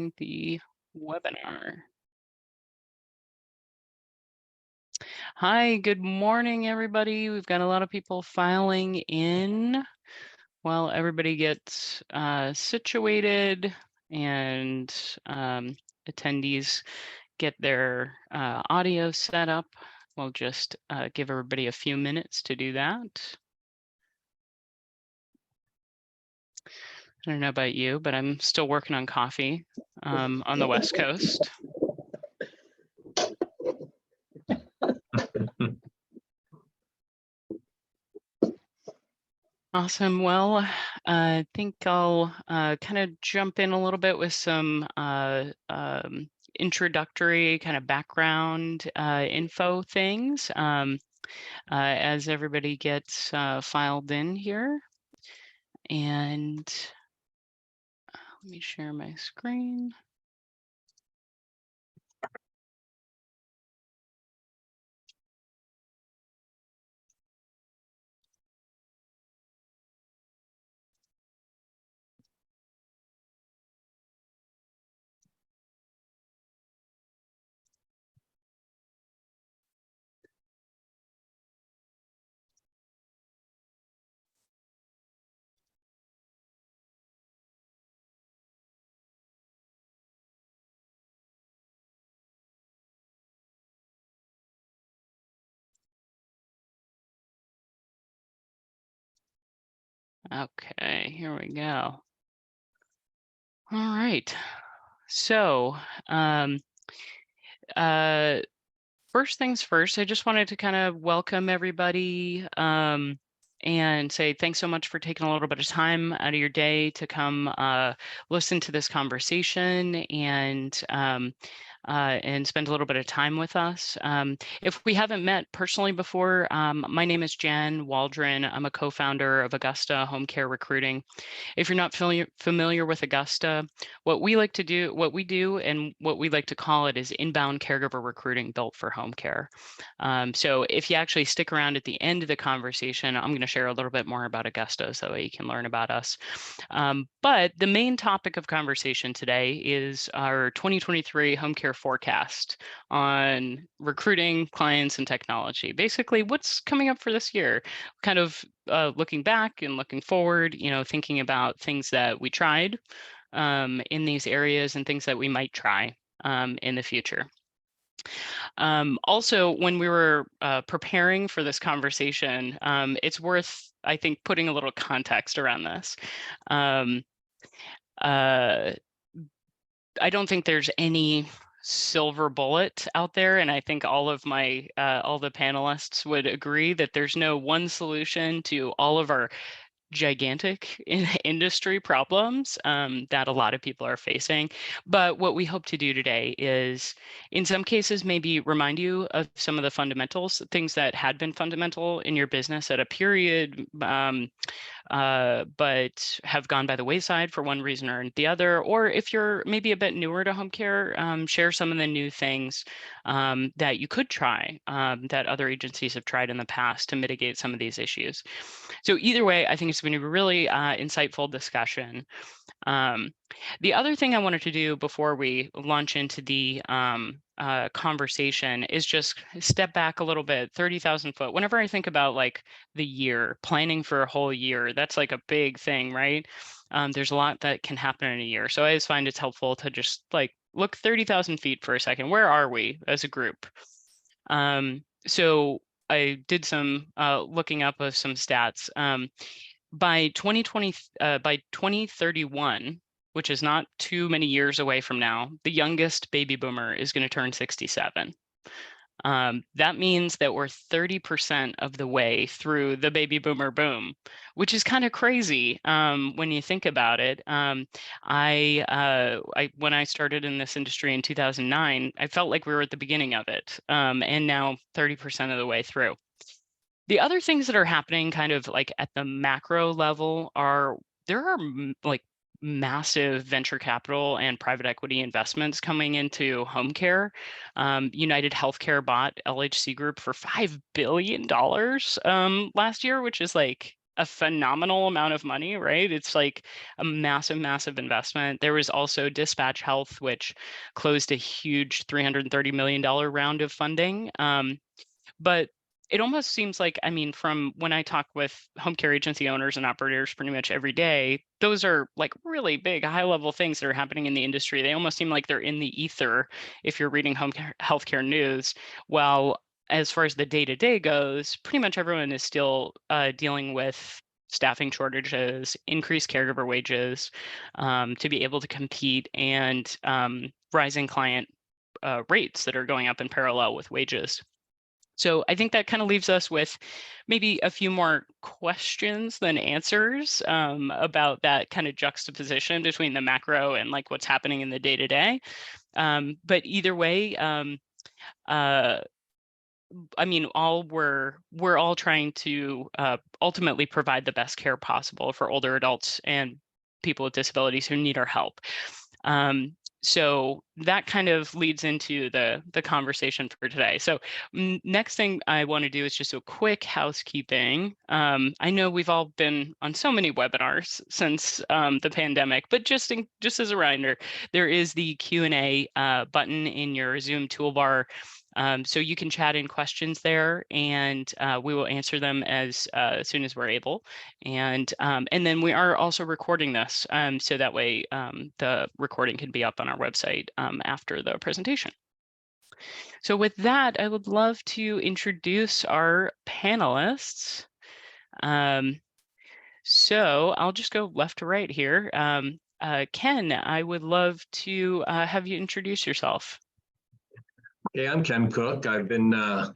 starting the webinar. Hi, good morning, everybody. We've got a lot of people filing in while everybody gets situated and attendees get their audio set up. We'll just give everybody a few minutes to do that. I don't know about you, but I'm still working on coffee on the West Coast. Awesome. Well, I think I'll kind of jump in a little bit with some introductory kind of background info things as everybody gets filed in here. And let me share my screen. Okay, here we go. All right. So, first things first, I just wanted to kind of welcome everybody and say thanks so much for taking a little bit of time out of your day to come listen to this conversation and spend a little bit of time with us. If we haven't met personally before, my name is Jen Waldron. I'm a co-founder of Augusta Home Care Recruiting. If you're not familiar with Augusta, what we do and what we like to call it is inbound caregiver recruiting built for home care. So if you actually stick around at the end of the conversation, I'm going to share a little bit more about Augusta so that you can learn about us. But the main topic of conversation today is our 2023 home care forecast on recruiting, clients, and technology. Basically, what's coming up for this year? Kind of looking back and looking forward, thinking about things that we tried in these areas and things that we might try in the future. Also, when we were preparing for this conversation, it's worth, I think, putting a little context around this. I don't think there's any silver bullet out there, and I think all of my all the panelists would agree that there's no one solution to all of our gigantic industry problems that a lot of people are facing. But what we hope to do today is, in some cases, maybe remind you of some of the fundamentals, things that had been fundamental in your business at a period, but have gone by the wayside for one reason or the other. Or if you're maybe a bit newer to home care, share some of the new things that you could try that other agencies have tried in the past to mitigate some of these issues. So either way, I think it's been a really insightful discussion. The other thing I wanted to do before we launch into the conversation is just step back a little bit, 30,000 foot. Whenever I think about like the year, planning for a whole year, that's like a big thing, right? There's a lot that can happen in a year. So I always find it's helpful to just like look 30,000 feet for a second. Where are we as a group? So I did some looking up of some stats. By 2031, which is not too many years away from now, the youngest baby boomer is going to turn 67. That means that we're 30% of the way through the baby boomer boom, which is kind of crazy when you think about it. When I started in this industry in 2009, I felt like we were at the beginning of it, and now 30% of the way through. The other things that are happening kind of like at the macro level are there are like massive venture capital and private equity investments coming into home care. United Healthcare bought LHC Group for $5 billion last year, which is like a phenomenal amount of money, right? It's like a massive, massive investment. There was also Dispatch Health, which closed a huge $330 million round of funding. But it almost seems like, I mean, from when I talk with home care agency owners and operators pretty much every day, those are like really big, high level things that are happening in the industry. They almost seem like they're in the ether if you're reading healthcare news. While as far as the day to day goes, pretty much everyone is still dealing with staffing shortages, increased caregiver wages to be able to compete, and rising client rates that are going up in parallel with wages. So I think that kind of leaves us with maybe a few more questions than answers about that kind of juxtaposition between the macro and like what's happening in the day to day. But either way, uh, I mean, we're all trying to ultimately provide the best care possible for older adults and people with disabilities who need our help. So that kind of leads into the conversation for today. So next thing I want to do is just a quick housekeeping. I know we've all been on so many webinars since the pandemic, but just as a reminder, there is the Q&A button in your Zoom toolbar. So you can chat in questions there, and we will answer them as soon as we're able. And then we are also recording this, so that way the recording can be up on our website after the presentation. So with that, I would love to introduce our panelists. So I'll just go left to right here. Ken, I would love to have you introduce yourself. Hey, I'm Ken Cook. I've been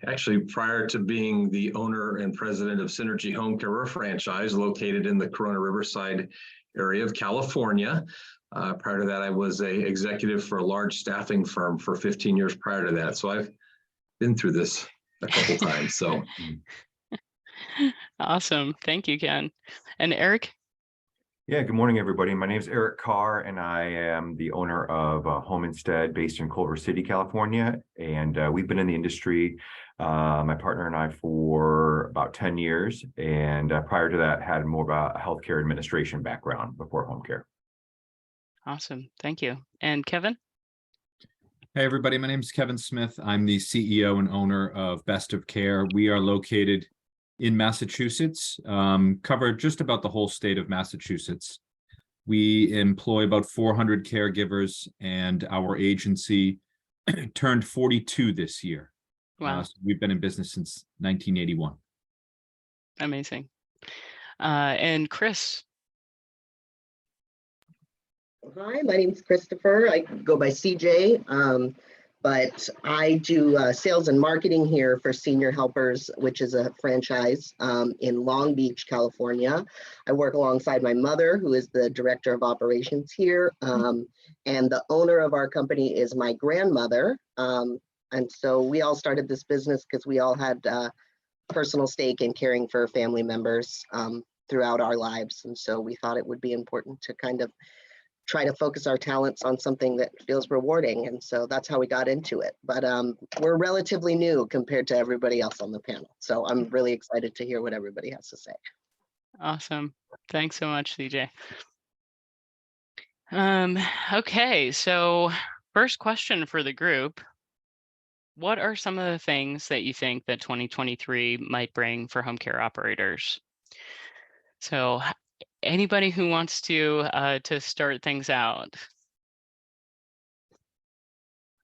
actually, prior to being the owner and president of Synergy Home Care franchise located in the Corona Riverside area of California. Prior to that, I was an executive for a large staffing firm for 15 years prior to that. So I've been through this a couple times. So Awesome. Thank you, Ken. And Eric? Yeah, good morning, everybody. My name is Eric Carr, and I am the owner of Home Instead based in Culver City, California. And we've been in the industry, my partner and I, for about 10 years. And prior to that, had more of a healthcare administration background before home care. Awesome. Thank you. And Kevin? Hey, everybody. My name is Kevin Smith. I'm the CEO and owner of Best of Care. We are located in Massachusetts, cover just about the whole state of Massachusetts. We employ about 400 caregivers, and our agency turned 42 this year. Wow. So we've been in business since 1981. Amazing. And Chris? Hi, my name is Christopher. I go by CJ, but I do sales and marketing here for Senior Helpers, which is a franchise in Long Beach, California. I work alongside my mother, who is the director of operations here, and the owner of our company is my grandmother. And so we all started this business because we all had personal stake in caring for family members throughout our lives. And so we thought it would be important to kind of try to focus our talents on something that feels rewarding. And so that's how we got into it. But we're relatively new compared to everybody else on the panel. So I'm really excited to hear what everybody has to say. Awesome. Thanks so much, CJ. Okay, so first question for the group. What are some of the things that you think that 2023 might bring for home care operators? So anybody who wants to start things out?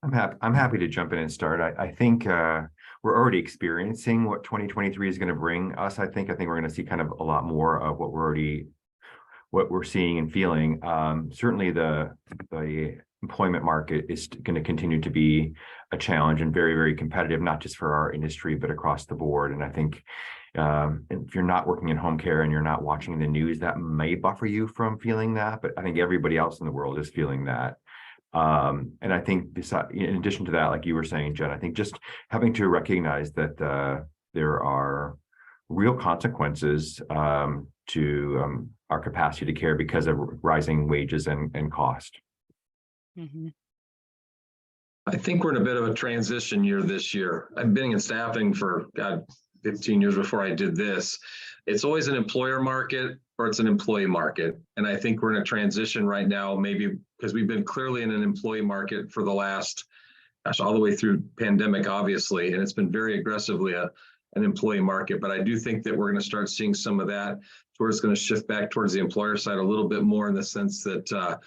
I'm happy to jump in and start. I think we're already experiencing what 2023 is going to bring us. I think we're going to see kind of a lot more of what we're seeing and feeling. Certainly the employment market is going to continue to be a challenge and very, very competitive, not just for our industry, but across the board. And I think if you're not working in home care and you're not watching the news, that may buffer you from feeling that. But I think everybody else in the world is feeling that. And I think in addition to that, like you were saying, Jen, I think just having to recognize that there are real consequences to our capacity to care because of rising wages and cost. Mm-hmm. I think we're in a bit of a transition year this year. I've been in staffing for 15 years before I did this, it's always an employer market or it's an employee market. And I think we're in a transition right now, maybe because we've been clearly in an employee market for the last, gosh, all the way through pandemic, obviously, and it's been very aggressively an employee market. But I do think that we're going to start seeing some of that where it's going to shift back towards the employer side a little bit more, in the sense that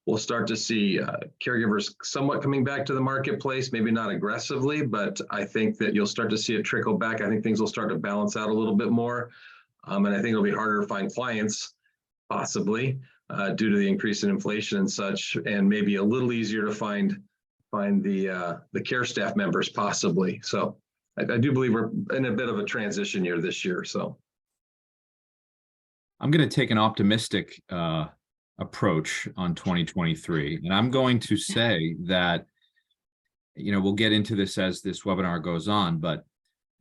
we'll start to see caregivers somewhat coming back to the marketplace, maybe not aggressively, but I think that you'll start to see it trickle back. I think things will start to balance out a little bit more. And I think it'll be harder to find clients, possibly, due to the increase in inflation and such, and maybe a little easier to find the care staff members, possibly. So I do believe we're in a bit of a transition year this year. So I'm going to take an optimistic approach on 2023. And I'm going to say that, we'll get into this as this webinar goes on, but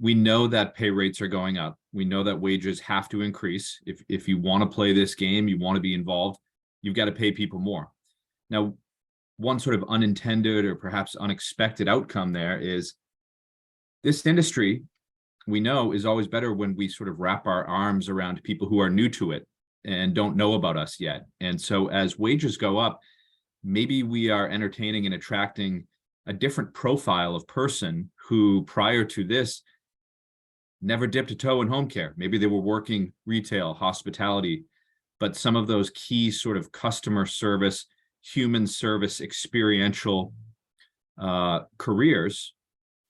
we know that pay rates are going up. We know that wages have to increase. If you want to play this game, you want to be involved, you've got to pay people more. Now, one sort of unintended or perhaps unexpected outcome there is this industry, we know, is always better when we sort of wrap our arms around people who are new to it and don't know about us yet. And so as wages go up, maybe we are entertaining and attracting a different profile of person who prior to this never dipped a toe in home care. Maybe they were working retail, hospitality, but some of those key sort of customer service, human service, experiential careers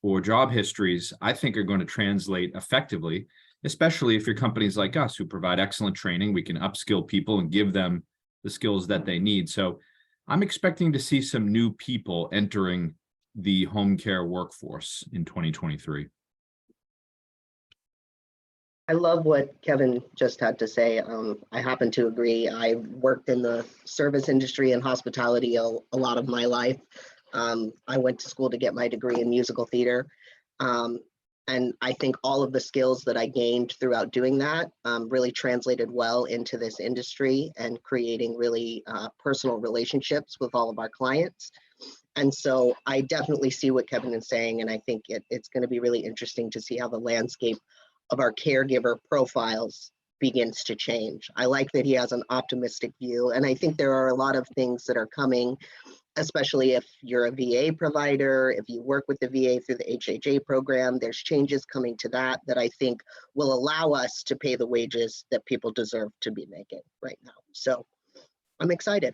or job histories, I think are going to translate effectively, especially if you're companies like us who provide excellent training. We can upskill people and give them the skills that they need. So I'm expecting to see some new people entering the home care workforce in 2023. I love what Kevin just had to say. I happen to agree. I worked in the service industry and hospitality a lot of my life. I went to school to get my degree in musical theater. And I think all of the skills that I gained throughout doing that really translated well into this industry and creating really personal relationships with all of our clients. And so I definitely see what Kevin is saying, and I think it's going to be really interesting to see how the landscape of our caregiver profiles begins to change. I like that he has an optimistic view, and I think there are a lot of things that are coming, especially if you're a VA provider, if you work with the VA through the HHA program, there's changes coming to that I think will allow us to pay the wages that people deserve to be making right now. So I'm excited.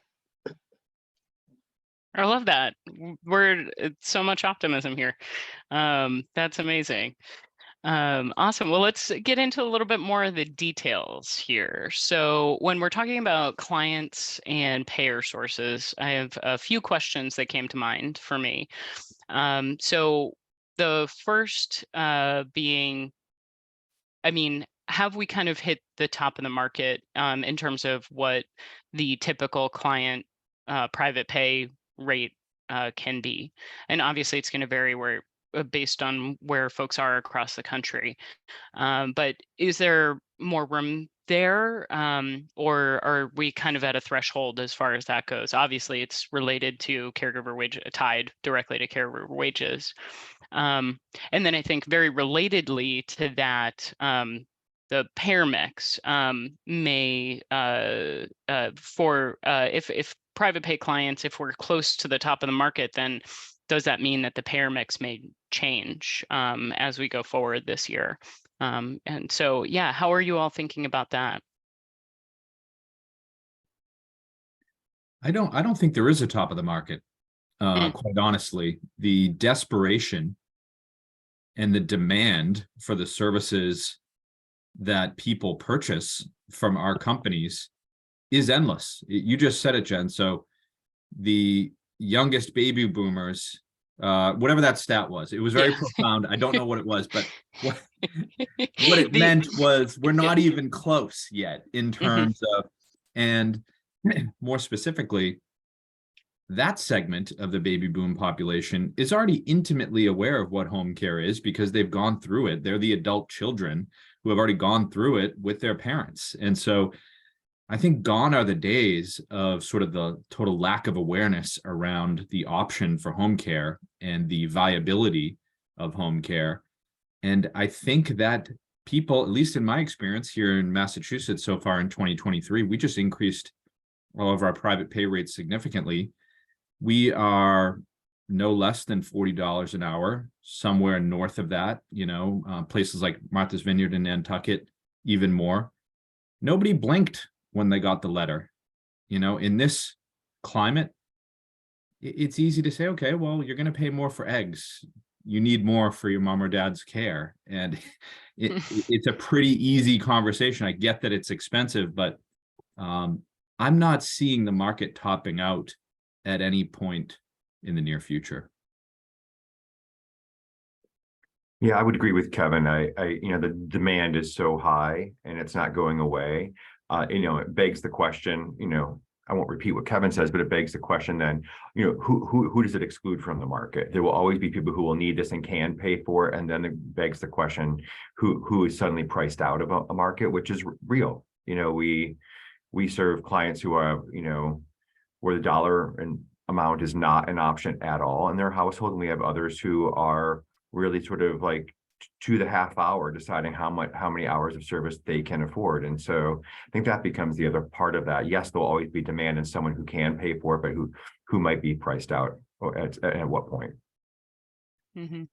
I love that. It's so much optimism here. That's amazing. Awesome. Well, let's get into a little bit more of the details here. So when we're talking about clients and payer sources, I have a few questions that came to mind for me. So the first being, have we kind of hit the top of the market in terms of what the typical client private pay rate can be? And obviously it's going to vary based on where folks are across the country. But is there more room there, or are we kind of at a threshold as far as that goes? Obviously, it's related to caregiver wage, tied directly to caregiver wages. And then I think very relatedly to that, the payer mix may, if private pay clients, if we're close to the top of the market, then does that mean that the payer mix may change as we go forward this year? And so, yeah, how are you all thinking about that? I don't think there is a top of the market. Quite honestly, the desperation and the demand for the services that people purchase from our companies is endless. You just said it, Jen. So the youngest baby boomers, whatever that stat was, it was very profound. I don't know what it was, but what it meant was we're not even close yet in terms of, and more specifically, that segment of the baby boom population is already intimately aware of what home care is because they've gone through it. They're the adult children who have already gone through it with their parents. And so I think gone are the days of sort of the total lack of awareness around the option for home care and the viability of home care. And I think that people, at least in my experience here in Massachusetts so far in 2023, we just increased all of our private pay rates significantly. We are no less than $40 an hour, somewhere north of that, places like Martha's Vineyard and Nantucket, even more. Nobody blinked when they got the letter. In this climate, it's easy to say, okay, well, you're going to pay more for eggs. You need more for your mom or dad's care. And it's a pretty easy conversation. I get that it's expensive, but I'm not seeing the market topping out at any point in the near future. Yeah, I would agree with Kevin. The demand is so high and it's not going away. It begs the question, I won't repeat what Kevin says, but it begs the question then, who does it exclude from the market? There will always be people who will need this and can pay for it. And then it begs the question, who is suddenly priced out of a market, which is real. We serve clients who are, where the dollar and amount is not an option at all in their household. And we have others who are really sort of like to the half hour deciding how many hours of service they can afford. And so I think that becomes the other part of that. Yes, there'll always be demand in someone who can pay for it, but who might be priced out at what point. Mm-hmm.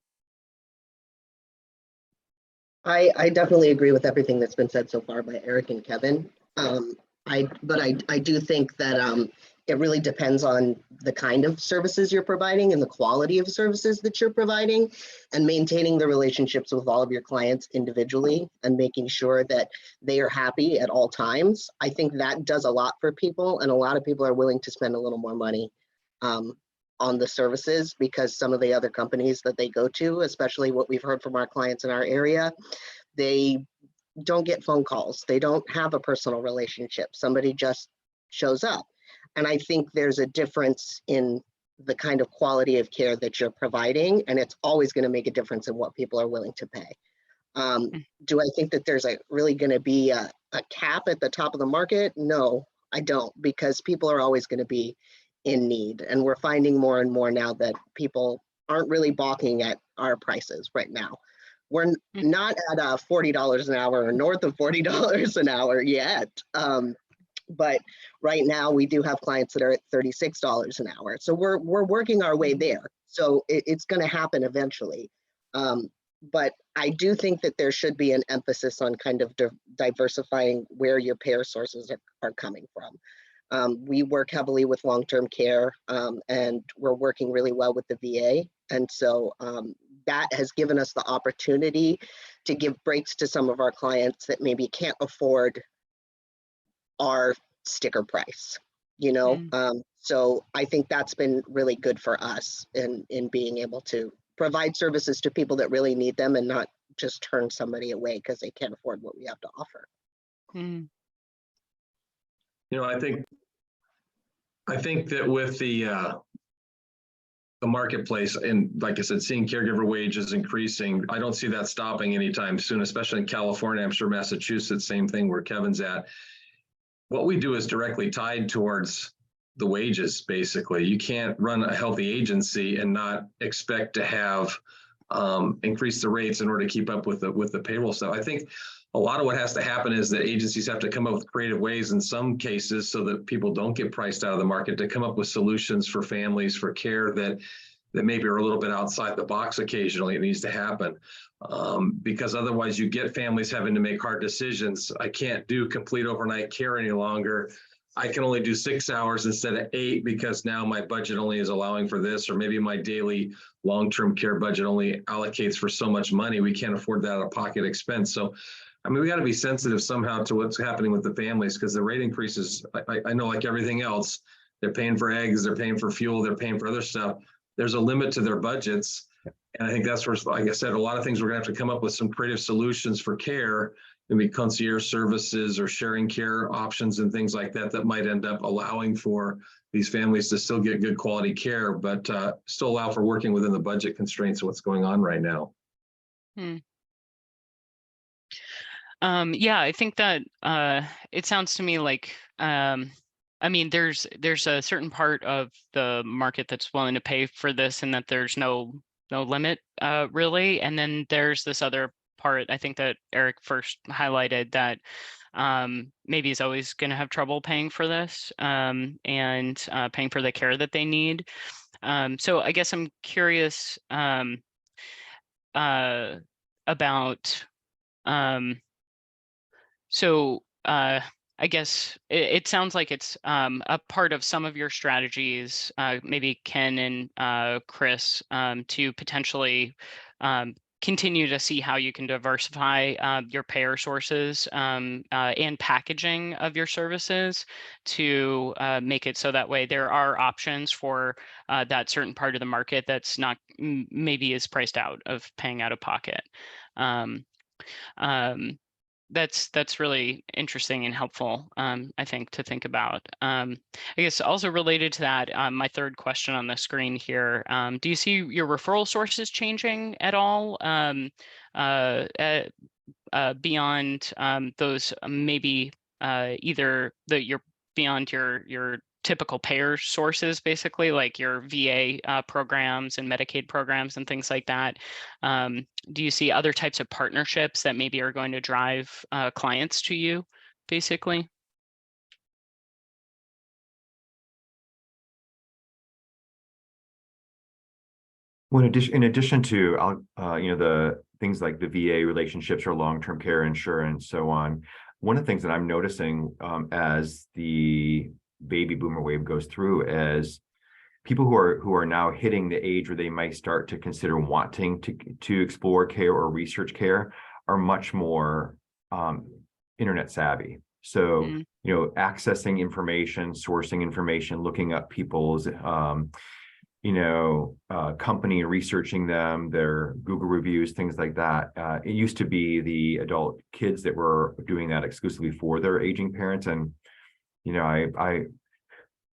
I definitely agree with everything that's been said so far by Eric and Kevin. I do think that it really depends on the kind of services you're providing and the quality of services that you're providing, and maintaining the relationships with all of your clients individually and making sure that they are happy at all times. I think that does a lot for people, and a lot of people are willing to spend a little more money on the services, because some of the other companies that they go to, especially what we've heard from our clients in our area, they don't get phone calls. They don't have a personal relationship. Somebody just shows up. And I think there's a difference in the kind of quality of care that you're providing, and it's always going to make a difference in what people are willing to pay. Do I think that there's really going to be a cap at the top of the market? No, I don't, because people are always going to be in need. And we're finding more and more now that people aren't really balking at our prices right now. We're not at $40 an hour or north of $40 an hour yet. But right now we do have clients that are at $36 an hour. So we're working our way there. So it's going to happen eventually. But I do think that there should be an emphasis on kind of diversifying where your payer sources are coming from. We work heavily with long-term care, and we're working really well with the VA. And so that has given us the opportunity to give breaks to some of our clients that maybe can't afford our sticker price, so I think that's been really good for us in being able to provide services to people that really need them and not just turn somebody away because they can't afford what we have to offer. Mm. I think that with the marketplace, and like I said, seeing caregiver wages increasing, I don't see that stopping anytime soon, especially in California. I'm sure Massachusetts, same thing where Kevin's at. What we do is directly tied towards the wages, basically. You can't run a healthy agency and not expect to have increase the rates in order to keep up with the payroll stuff. I think a lot of what has to happen is that agencies have to come up with creative ways in some cases so that people don't get priced out of the market, to come up with solutions for families, for care that maybe are a little bit outside the box occasionally. It needs to happen. Because otherwise you get families having to make hard decisions. I can't do complete overnight care any longer. I can only do 6 hours instead of 8 because now my budget only is allowing for this, or maybe my daily long-term care budget only allocates for so much money. We can't afford that out-of-pocket expense. So, we got to be sensitive somehow to what's happening with the families, because the rate increases, I know, like everything else, they're paying for eggs, they're paying for fuel, they're paying for other stuff. There's a limit to their budgets. And I think that's where, like I said, a lot of things we're going to have to come up with some creative solutions for care, maybe concierge services or sharing care options and things like that, that might end up allowing for these families to still get good quality care, but still allow for working within the budget constraints of what's going on right now. Yeah, I think that it sounds to me like, there's a certain part of the market that's willing to pay for this, and that there's no limit really. And then there's this other part I think that Eric first highlighted, that maybe is always going to have trouble paying for this, and paying for the care that they need. So I guess I'm curious about so I guess it sounds like it's a part of some of your strategies, maybe Ken and Chris, to potentially continue to see how you can diversify your payer sources and packaging of your services to make it so that way there are options for that certain part of the market that's not maybe is priced out of paying out of pocket. Um, um, that's really interesting and helpful, I think, to think about. I guess also related to that, my third question on the screen here, do you see your referral sources changing at all, beyond those maybe either you're beyond your typical payer sources, basically like your VA programs and Medicaid programs and things like that? Do you see other types of partnerships that maybe are going to drive clients to you, basically? Well, in addition to the things like the VA relationships or long-term care insurance, so on, one of the things that I'm noticing as the baby boomer wave goes through is people who are now hitting the age where they might start to consider wanting to explore care or research care are much more internet savvy. So, accessing information, sourcing information, looking up people's company and researching them, their Google reviews, things like that. It used to be the adult kids that were doing that exclusively for their aging parents. And, I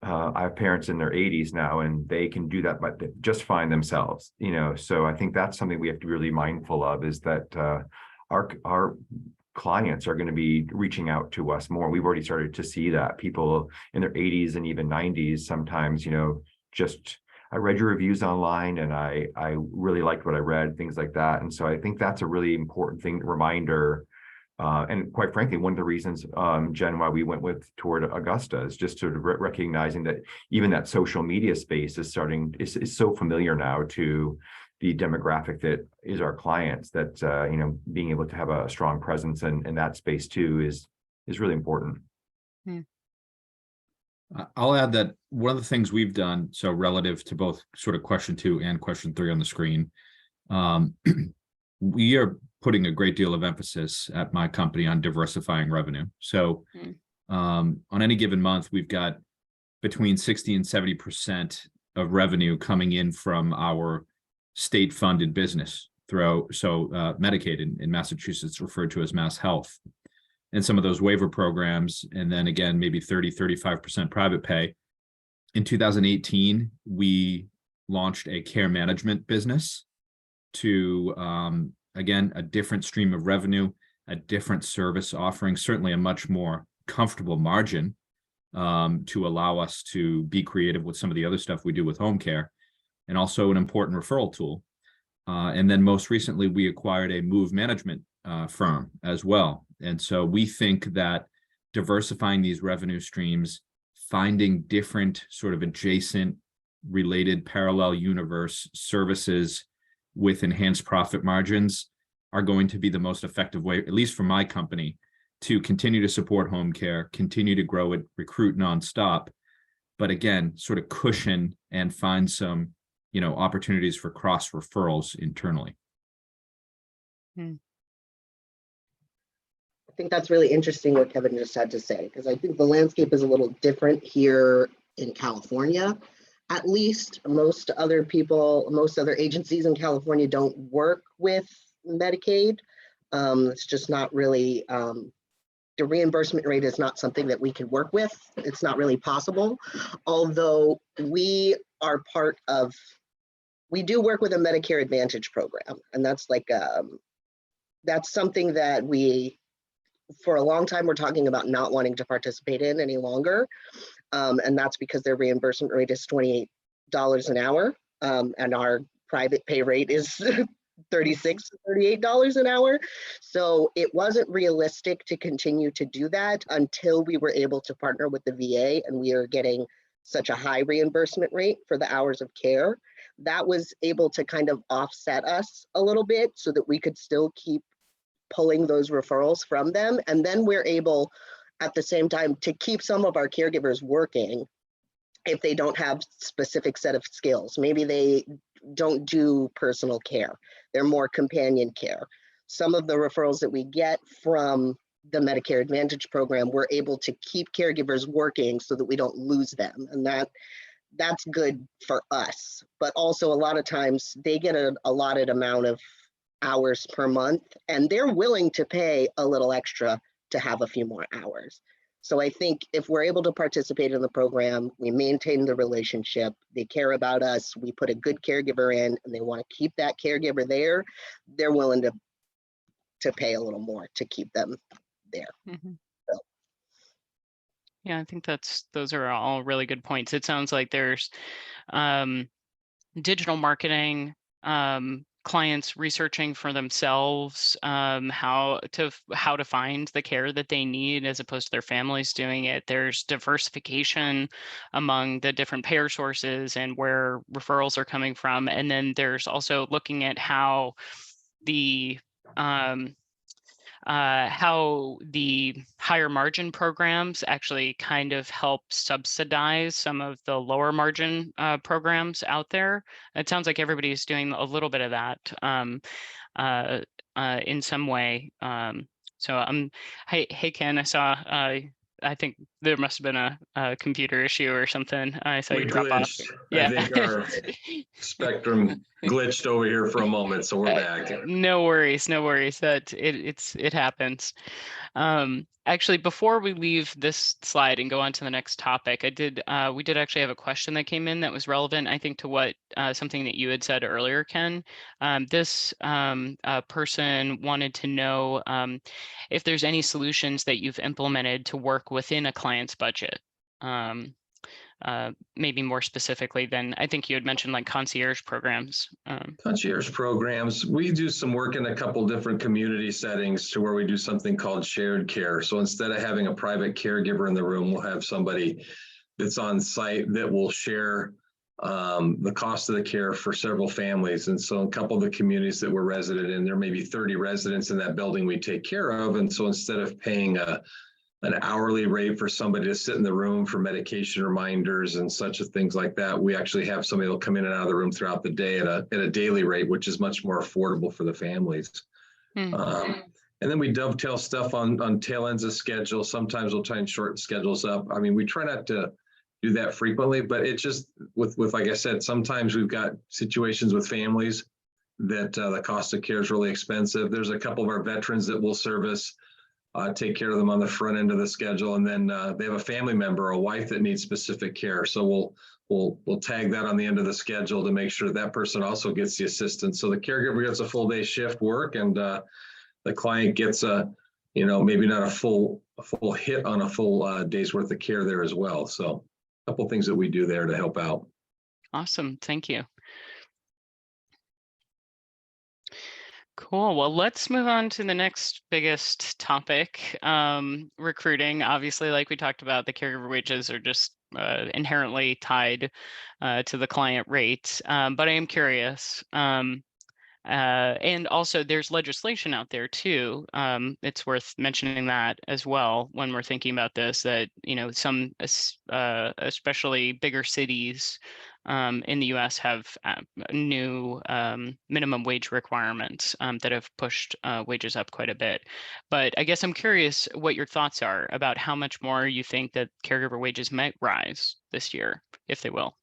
have parents in their 80s now, and they can do that, but just fine themselves, So I think that's something we have to be really mindful of, is that our clients are going to be reaching out to us more. We've already started to see that people in their 80s and even 90s sometimes, just I read your reviews online and I really liked what I read, things like that. And so I think that's a really important reminder. And quite frankly, one of the reasons, Jen, why we went toward Augusta is just sort of recognizing that even that social media space is so familiar now to the demographic that is our clients, that being able to have a strong presence in that space too is really important. I'll add that one of the things we've done, so relative to both sort of question 2 and question 3 on the screen, we are putting a great deal of emphasis at my company on diversifying revenue. So on any given month, we've got between 60 and 70% of revenue coming in from our state-funded business through Medicaid in Massachusetts, referred to as Mass Health, and some of those waiver programs, and then again, maybe 35% private pay. In 2018, we launched a care management business to, again, a different stream of revenue, a different service offering, certainly a much more comfortable margin to allow us to be creative with some of the other stuff we do with home care, and also an important referral tool. And then most recently, we acquired a move management firm as well. And so we think that diversifying these revenue streams, finding different sort of adjacent, related, parallel universe services with enhanced profit margins are going to be the most effective way, at least for my company, to continue to support home care, continue to grow it, recruit nonstop, but again, sort of cushion and find some, opportunities for cross referrals internally. I think that's really interesting what Kevin just had to say, because I think the landscape is a little different here in California. At least most other agencies in California don't work with Medicaid. It's just not really, the reimbursement rate is not something that we can work with. It's not really possible. Although we do work with a Medicare Advantage program. And that's that's something that for a long time, we're talking about not wanting to participate in any longer. And that's because their reimbursement rate is $28 an hour. And our private pay rate is $36 to $38 an hour. So it wasn't realistic to continue to do that until we were able to partner with the VA, and we are getting such a high reimbursement rate for the hours of care. That was able to kind of offset us a little bit so that we could still keep pulling those referrals from them. And then we're able at the same time to keep some of our caregivers working if they don't have specific set of skills. Maybe they don't do personal care. They're more companion care. Some of the referrals that we get from the Medicare Advantage program, we're able to keep caregivers working so that we don't lose them. And that's good for us. But also a lot of times they get an allotted amount of hours per month, and they're willing to pay a little extra to have a few more hours. So I think if we're able to participate in the program, we maintain the relationship, they care about us, we put a good caregiver in, and they want to keep that caregiver there, they're willing to pay a little more to keep them there. Mhm. So. Yeah, I think those are all really good points. It sounds like there's digital marketing, clients researching for themselves how to find the care that they need as opposed to their families doing it. There's diversification among the different payer sources and where referrals are coming from. And then there's also looking at how the higher margin programs actually kind of help subsidize some of the lower margin programs out there. It sounds like everybody's doing a little bit of that in some way. Hey Ken, I saw. I think there must have been a computer issue or something. I saw We you drop off. glitched. Yeah. I think our spectrum glitched over here for a moment, so we're back. No worries, no worries. That it happens. Actually, before we leave this slide and go on to the next topic, we did actually have a question that came in that was relevant, I think, to what something that you had said earlier, Ken. This person wanted to know if there's any solutions that you've implemented to work within a client's budget. Maybe more specifically than I think you had mentioned, like concierge programs. Concierge programs, we do some work in a couple different community settings to where we do something called shared care. So instead of having a private caregiver in the room, we'll have somebody that's on site that will share the cost of the care for several families. And so a couple of the communities that we're resident in, there may be 30 residents in that building we take care of. And so instead of paying an hourly rate for somebody to sit in the room for medication reminders and such things like that, we actually have somebody that'll come in and out of the room throughout the day at a daily rate, which is much more affordable for the families. And then we dovetail stuff on tail ends of schedule. Sometimes we'll try and shorten schedules up. I mean, we try not to do that frequently, but it just with like I said, sometimes we've got situations with families that the cost of care is really expensive. There's a couple of our veterans that will service, take care of them on the front end of the schedule, and then they have a family member, a wife that needs specific care. So we'll tag that on the end of the schedule to make sure that person also gets the assistance. So the caregiver gets a full day shift work, and the client gets maybe not a full hit on a full day's worth of care there as well. So a couple of things that we do there to help out. Awesome, thank you. Cool. Well, let's move on to the next biggest topic, recruiting. Obviously, like we talked about, the caregiver wages are just inherently tied to the client rates. But I am curious. And also there's legislation out there too. It's worth mentioning that as well when we're thinking about this, that, some especially bigger cities in the US have new minimum wage requirements that have pushed wages up quite a bit. But I guess I'm curious what your thoughts are about how much more you think that caregiver wages might rise this year, if they will.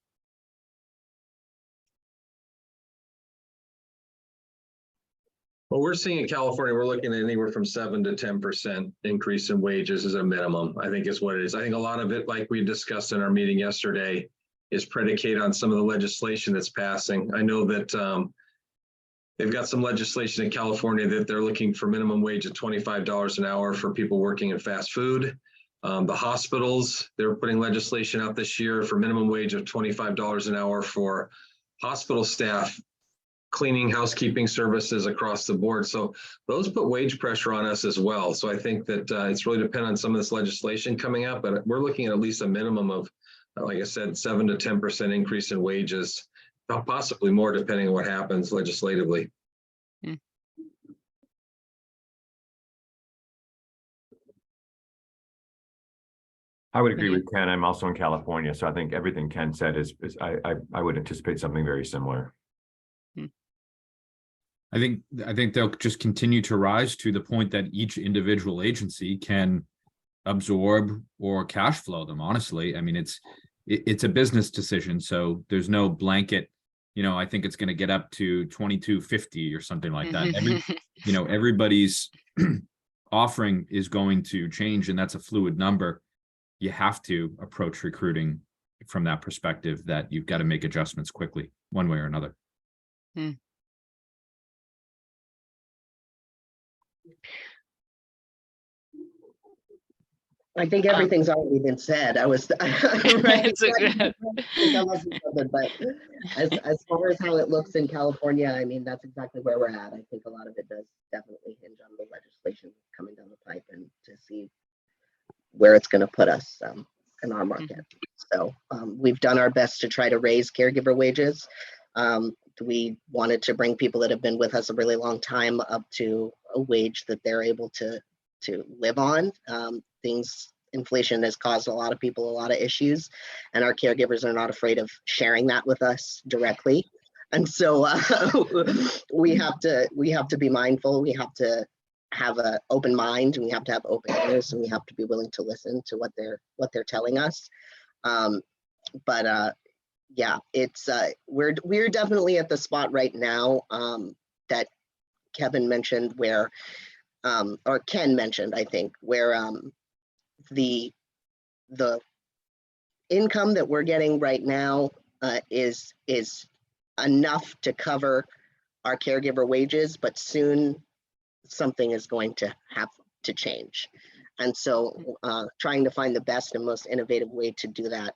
Well, we're seeing in California, we're looking at anywhere from 7 to 10% increase in wages as a minimum, I think is what it is. I think a lot of it, like we discussed in our meeting yesterday, is predicated on some of the legislation that's passing. I know that they've got some legislation in California that they're looking for minimum wage of $25 an hour for people working in fast food. The hospitals, they're putting legislation out this year for minimum wage of $25 an hour for hospital staff cleaning, housekeeping services across the board. So those put wage pressure on us as well. So I think that it's really dependent on some of this legislation coming up, but we're looking at least a minimum of, like I said, 7 to 10% increase in wages, possibly more depending on what happens legislatively. Hmm. I would agree with Ken. I'm also in California, so I think everything Ken said is I would anticipate something very similar. I think they'll just continue to rise to the point that each individual agency can absorb or cash flow them. Honestly, I mean, it's a business decision, so there's no blanket. I think it's going to get up to 2250 or something like that. Everybody's offering is going to change, and that's a fluid number. You have to approach recruiting from that perspective, that you've got to make adjustments quickly, one way or another. Hmm. I think everything's already been said. I was right. It's a- But as far as how it looks in California, I mean, that's exactly where we're at. I think a lot of it does definitely hinge on the legislation coming down the pipe and to see where it's going to put us in our market. So we've done our best to try to raise caregiver wages. We wanted to bring people that have been with us a really long time up to a wage that they're able to live on. Inflation has caused a lot of people a lot of issues, and our caregivers are not afraid of sharing that with us directly. And so we have to be mindful. We have to have an open mind, and we have to have open ears, and we have to be willing to listen to what they're telling us. Yeah, it's we're definitely at the spot right now that Kevin mentioned where. Or Ken mentioned, I think, where the income that we're getting right now is enough to cover our caregiver wages, but soon something is going to have to change. And so trying to find the best and most innovative way to do that,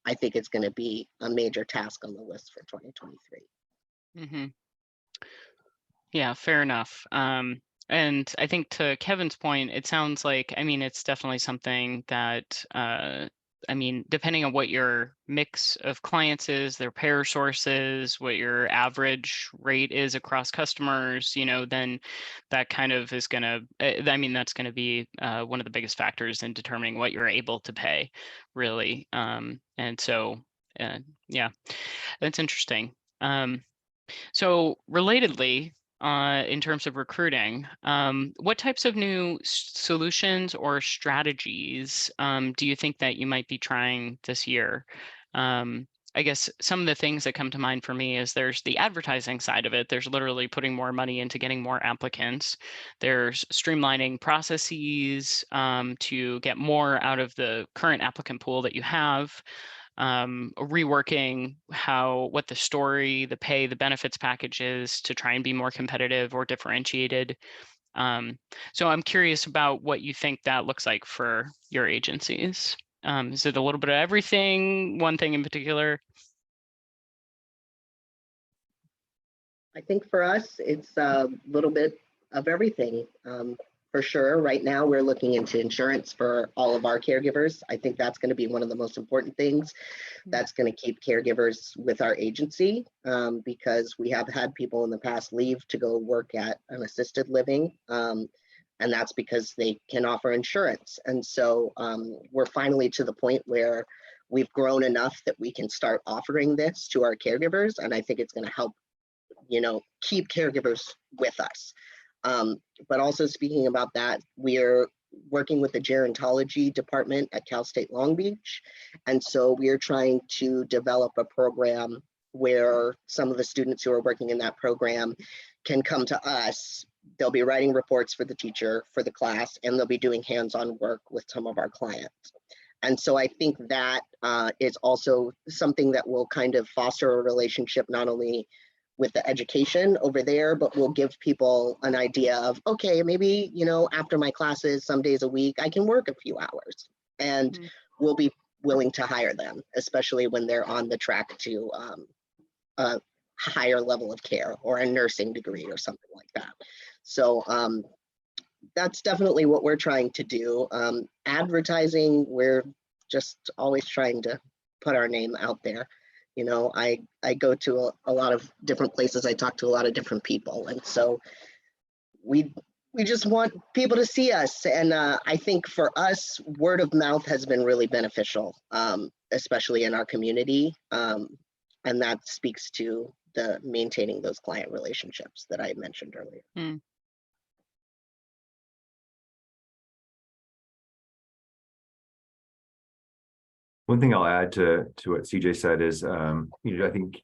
I think it's going to be a major task on the list for 2023. Mm-hmm. Yeah, fair enough. And I think to Kevin's point, it sounds like, I mean, it's definitely something that, I mean, depending on what your mix of clients is, their payer sources, what your average rate is across customers, then that kind of is going to, I mean, that's going to be one of the biggest factors in determining what you're able to pay, really. And so, yeah, that's interesting. So relatedly, in terms of recruiting, what types of new solutions or strategies do you think that you might be trying this year? I guess some of the things that come to mind for me is there's the advertising side of it. There's literally putting more money into getting more applicants. There's streamlining processes to get more out of the current applicant pool that you have. Reworking what the story, the pay, the benefits package is to try and be more competitive or differentiated. So I'm curious about what you think that looks like for your agencies. Is it a little bit of everything, one thing in particular? I think for us, it's a little bit of everything. For sure, right now we're looking into insurance for all of our caregivers. I think that's going to be one of the most important things that's going to keep caregivers with our agency, because we have had people in the past leave to go work at an assisted living, and that's because they can offer insurance. And so we're finally to the point where we've grown enough that we can start offering this to our caregivers, and I think it's going to help keep caregivers with us. But also speaking about that, we're working with the gerontology department at Cal State Long Beach. And so we're trying to develop a program where some of the students who are working in that program can come to us. They'll be writing reports for the teacher, for the class, and they'll be doing hands-on work with some of our clients. And so I think that is also something that will kind of foster a relationship, not only with the education over there, but we'll give people an idea of, okay, maybe, after my classes, some days a week, I can work a few hours, and we'll be willing to hire them, especially when they're on the track to higher level of care or a nursing degree or something like that. So that's definitely what we're trying to do. Advertising, we're just always trying to put our name out there. You know, I go to a lot of different places. I talk to a lot of different people. And so we just want people to see us. And I think for us, word of mouth has been really beneficial, especially in our community. And that speaks to the maintaining those client relationships that I mentioned earlier. Mm. One thing I'll add to what CJ said is, I think,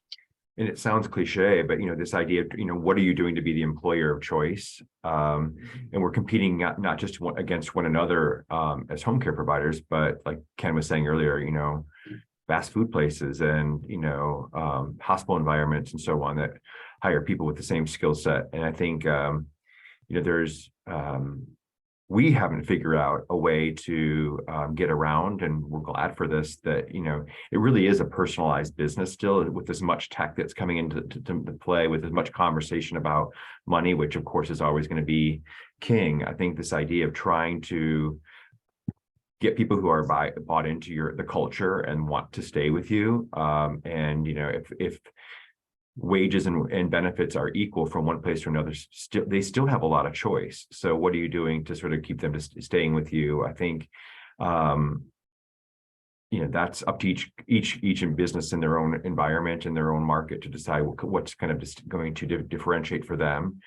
and it sounds cliche, but this idea of, what are you doing to be the employer of choice? And we're competing not just against one another as home care providers, but like Ken was saying earlier, fast food places and hospital environments and so on that hire people with the same skill set. And I think there's we haven't figured out a way to get around, and we're glad for this, that it really is a personalized business still, with as much tech that's coming into to play, with as much conversation about money, which of course is always going to be king. I think this idea of trying to get people who are bought into the culture and want to stay with you, and if wages and benefits are equal from one place to another, they still have a lot of choice. So what are you doing to sort of keep them staying with you? I think that's up to each in business in their own environment and their own market to decide what's kind of just going to differentiate for them.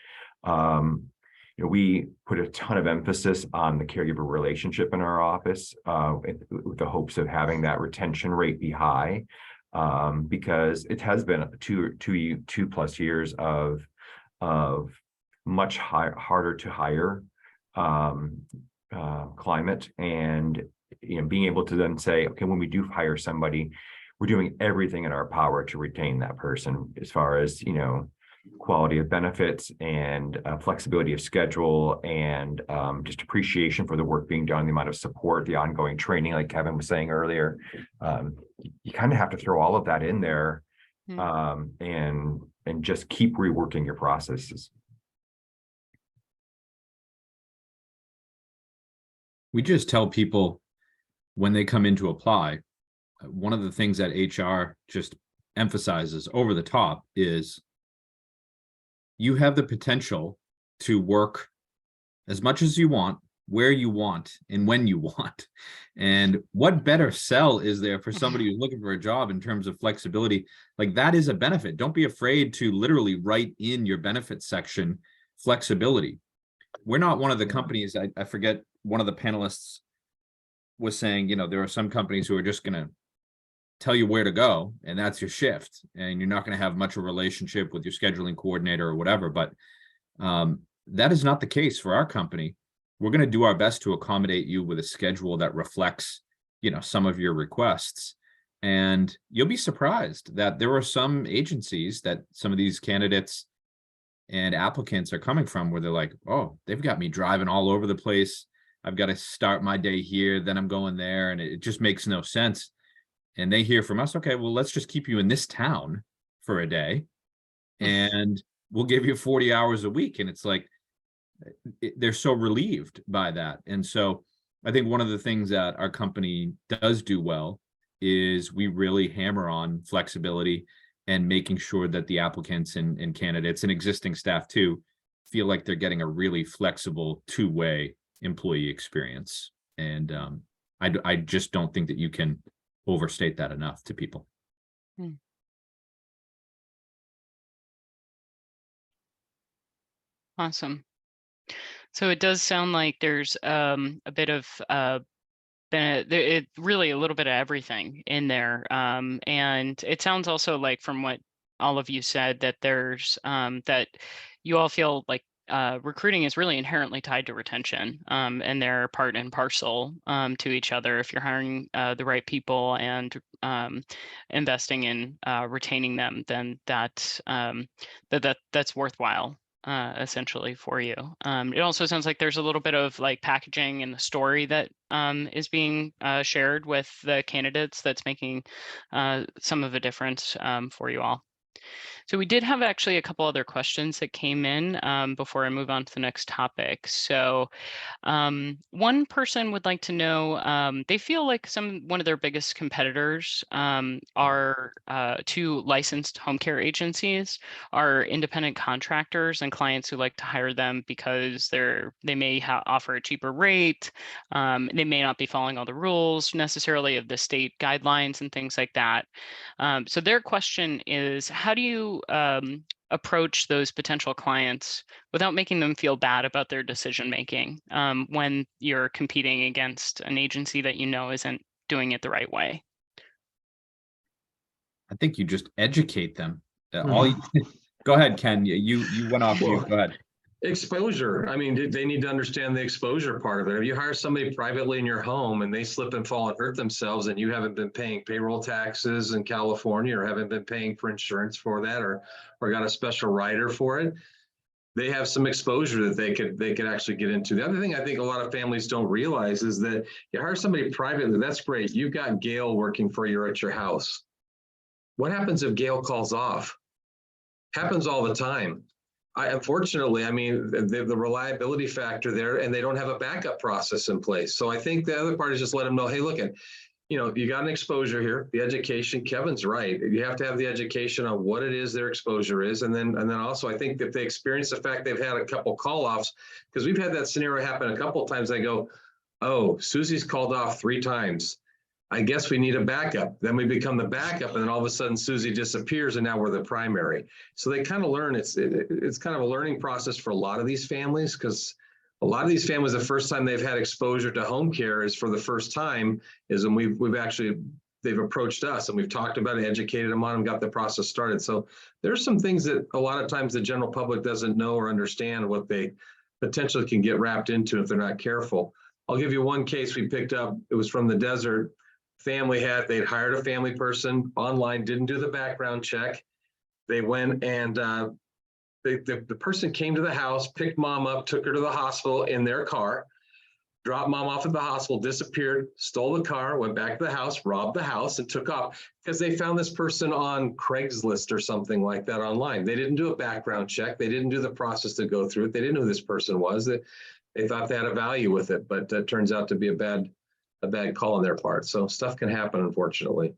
We put a ton of emphasis on the caregiver relationship in our office, with the hopes of having that retention rate be high. Because it has been two plus years of much harder to hire climate, and being able to then say, okay, when we do hire somebody, we're doing everything in our power to retain that person, as far as quality of benefits and flexibility of schedule, and just appreciation for the work being done, the amount of support, the ongoing training, like Kevin was saying earlier. You kind of have to throw all of that in there, and just keep reworking your processes. We just tell people when they come in to apply, one of the things that HR just emphasizes over the top is you have the potential to work as much as you want, where you want, and when you want. And what better sell is there for somebody who's looking for a job in terms of flexibility? Like, that is a benefit. Don't be afraid to literally write in your benefits section flexibility. We're not one of the companies, I forget, one of the panelists was saying, there are some companies who are just going to tell you where to go, and that's your shift, and you're not going to have much of a relationship with your scheduling coordinator or whatever. But that is not the case for our company. We're going to do our best to accommodate you with a schedule that reflects, some of your requests. And you'll be surprised that there are some agencies that some of these candidates and applicants are coming from, where they're like, oh, they've got me driving all over the place. I've got to start my day here, then I'm going there, and it just makes no sense. And they hear from us, okay, well, let's just keep you in this town for a day, and we'll give you 40 hours a week. And it's like, they're so relieved by that. And so I think one of the things that our company does do well is we really hammer on flexibility and making sure that the applicants and candidates and existing staff too feel like they're getting a really flexible two-way employee experience. And I just don't think that you can overstate that enough to people. Awesome. So it does sound like there's a bit of really a little bit of everything in there, and it sounds also like, from what all of you said, that there's that you all feel like recruiting is really inherently tied to retention, and they're part and parcel to each other. If you're hiring the right people and investing in retaining them, then that's worthwhile. Essentially for you. It also sounds like there's a little bit of like packaging and the story that is being shared with the candidates that's making some of a difference for you all. So we did have actually a couple other questions that came in before I move on to the next topic. So one person would like to know, they feel like one of their biggest competitors are two licensed home care agencies, are independent contractors and clients who like to hire them because they may offer a cheaper rate. They may not be following all the rules necessarily of the state guidelines and things like that. So their question is, how do you approach those potential clients without making them feel bad about their decision making when you're competing against an agency that you know isn't doing it the right way? I think you just educate them. Go ahead, Ken. You went off mute. Go ahead. Exposure. I mean, they need to understand the exposure part of it. If you hire somebody privately in your home and they slip and fall and hurt themselves and you haven't been paying payroll taxes in California or haven't been paying for insurance for that or got a special rider for it, they have some exposure that they could actually get into. The other thing I think a lot of families don't realize is that you hire somebody privately, that's great. You've got Gail working for you at your house. What happens if Gail calls off? Happens all the time. Unfortunately, I mean, the reliability factor there, and they don't have a backup process in place. So I think the other part is just let them know, hey, look, you got an exposure here, the education. Kevin's right. You have to have the education on what it is their exposure is. And then also, I think that they experience the fact they've had a couple call-offs, because we've had that scenario happen a couple of times. They go, oh, Susie's called off 3 times. I guess we need a backup. Then we become the backup, and then all of a sudden Susie disappears, and now we're the primary. So they kind of learn. It's kind of a learning process for a lot of these families, because a lot of these families, the first time they've had exposure to home care is for the first time, is when they've approached us and we've talked about it, educated them on them, got the process started. So there's some things that a lot of times the general public doesn't know or understand what they potentially can get wrapped into if they're not careful. I'll give you one case we picked up. It was from the desert. They'd hired a family person online, didn't do the background check. They went and the person came to the house, picked mom up, took her to the hospital in their car, dropped mom off at the hospital, disappeared, stole the car, went back to the house, robbed the house, and took off because they found this person on Craigslist or something like that online. They didn't do a background check. They didn't do the process to go through it. They didn't know who this person was. They thought they had a value with it, but that turns out to be a bad call on their part. So stuff can happen, unfortunately.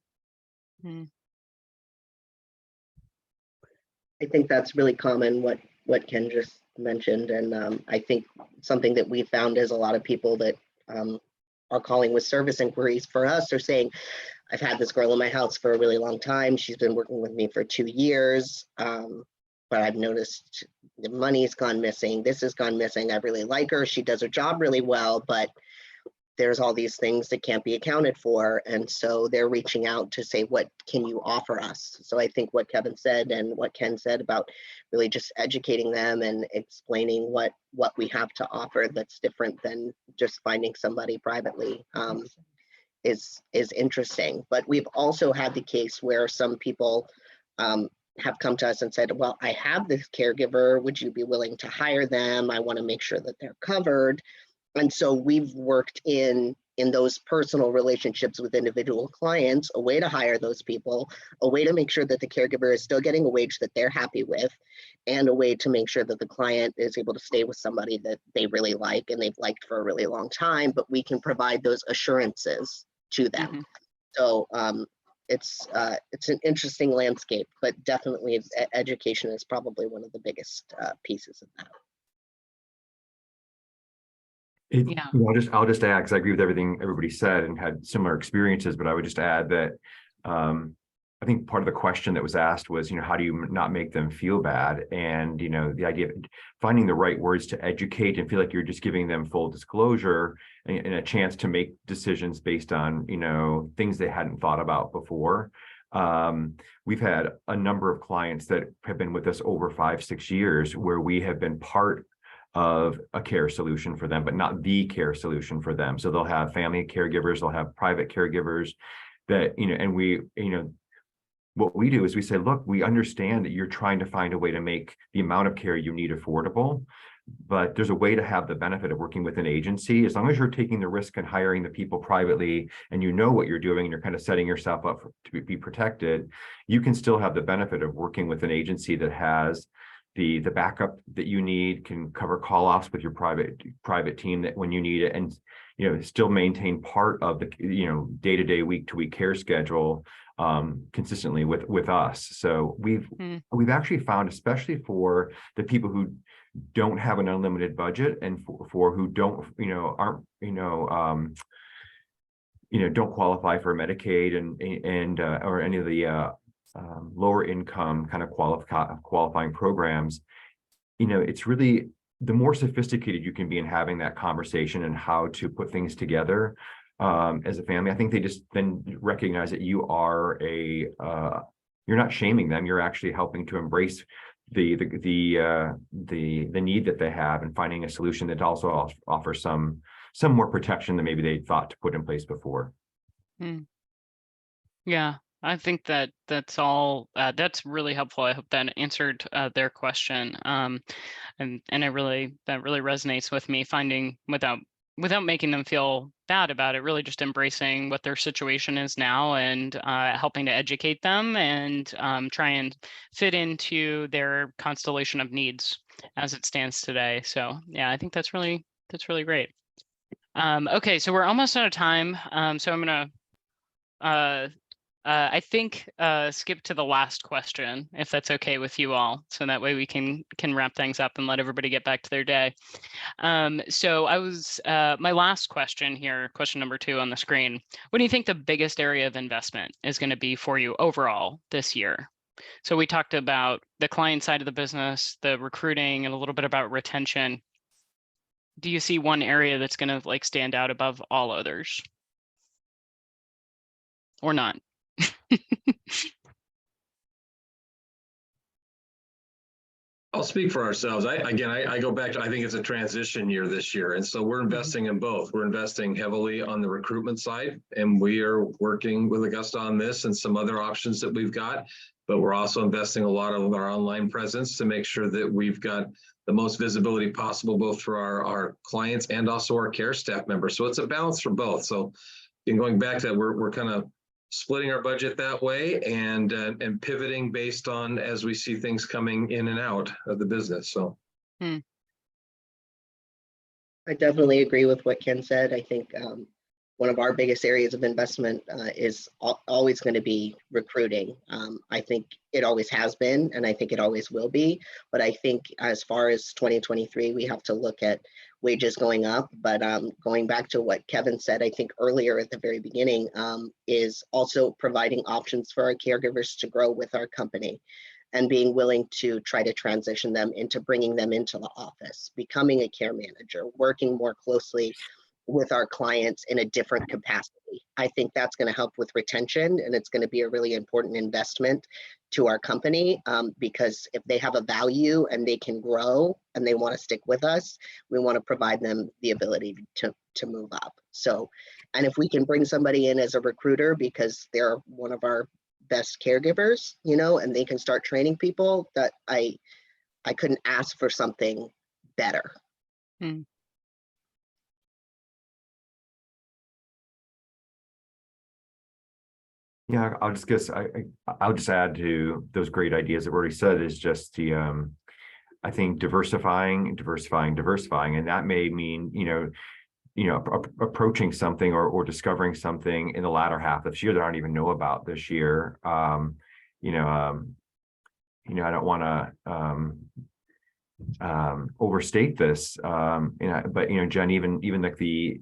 I think that's really common, what Ken just mentioned. And I think something that we found is a lot of people that are calling with service inquiries for us are saying, I've had this girl in my house for a really long time. She's been working with me for 2 years, but I've noticed the money's gone missing. This has gone missing. I really like her. She does her job really well, but there's all these things that can't be accounted for. And so they're reaching out to say, what can you offer us? So I think what Kevin said and what Ken said about really just educating them and explaining what we have to offer that's different than just finding somebody privately is interesting. But we've also had the case where some people have come to us and said, well, I have this caregiver. Would you be willing to hire them? I want to make sure that they're covered. And so we've worked in those personal relationships with individual clients, a way to hire those people, a way to make sure that the caregiver is still getting a wage that they're happy with, and a way to make sure that the client is able to stay with somebody that they really like and they've liked for a really long time, but we can provide those assurances to them. So it's an interesting landscape, but definitely education is probably one of the biggest pieces of that. I'll just add, because I agree with everything everybody said and had similar experiences, but I would just add that I think part of the question that was asked was, how do you not make them feel bad? And, the idea of finding the right words to educate and feel like you're just giving them full disclosure and a chance to make decisions based on, things they hadn't thought about before. We've had a number of clients that have been with us over 5-6 years where we have been part of a care solution for them, but not the care solution for them. So they'll have family caregivers, they'll have private caregivers that, and we, what we do is we say, look, we understand that you're trying to find a way to make the amount of care you need affordable, but there's a way to have the benefit of working with an agency. As long as you're taking the risk and hiring the people privately and you know what you're doing and you're kind of setting yourself up to be protected, you can still have the benefit of working with an agency that has the backup that you need, can cover call-offs with your private team that when you need it, and still maintain part of the day-to-day, week-to-week care schedule consistently with us. So we've actually found, especially for the people who don't have an unlimited budget and for who don't aren't don't qualify for Medicaid and or any of the lower income kind of qualifying programs, it's really, the more sophisticated you can be in having that conversation and how to put things together as a family. I think they just then recognize that you are you're not shaming them. You're actually helping to embrace the need that they have and finding a solution that also offers some more protection than maybe they thought to put in place before. Yeah, I think that's all. That's really helpful. I hope that answered their question. And that really resonates with me. Finding without making them feel bad about it, really just embracing what their situation is now and helping to educate them and try and fit into their constellation of needs as it stands today. So yeah, I think that's really great. Okay, so we're almost out of time. So I'm gonna I think skip to the last question, if that's okay with you all, so that way we can wrap things up and let everybody get back to their day. So I was my last question here, question number 2 on the screen. What do you think the biggest area of investment is going to be for you overall this year? So we talked about the client side of the business, the recruiting, and a little bit about retention. Do you see one area that's going to stand out above all others, or not? I'll speak for ourselves. I go back to, I think it's a transition year this year. And so we're investing in both. We're investing heavily on the recruitment side, and we are working with Augusta on this and some other options that we've got. But we're also investing a lot of our online presence to make sure that we've got the most visibility possible, both for our clients and also our care staff members. So it's a balance for both. So in going back to that, we're kind of splitting our budget that way and pivoting based on as we see things coming in and out of the business. So I definitely agree with what Ken said. I think one of our biggest areas of investment is always going to be recruiting. I think it always has been, and I think it always will be. But I think as far as 2023, we have to look at wages going up. But going back to what Kevin said, I think earlier at the very beginning, is also providing options for our caregivers to grow with our company and being willing to try to transition them into bringing them into the office, becoming a care manager, working more closely with our clients in a different capacity. I think that's going to help with retention, and it's going to be a really important investment to our company because if they have a value and they can grow and they want to stick with us, we want to provide them the ability to move up. So, and if we can bring somebody in as a recruiter because they're one of our best caregivers, and they can start training people, that I couldn't ask for something better. Yeah, I'll just add to those great ideas that were already said is just the I think diversifying, and that may mean approaching something or discovering something in the latter half of this year that I don't even know about this year. I don't want to overstate this, but Jen, even like the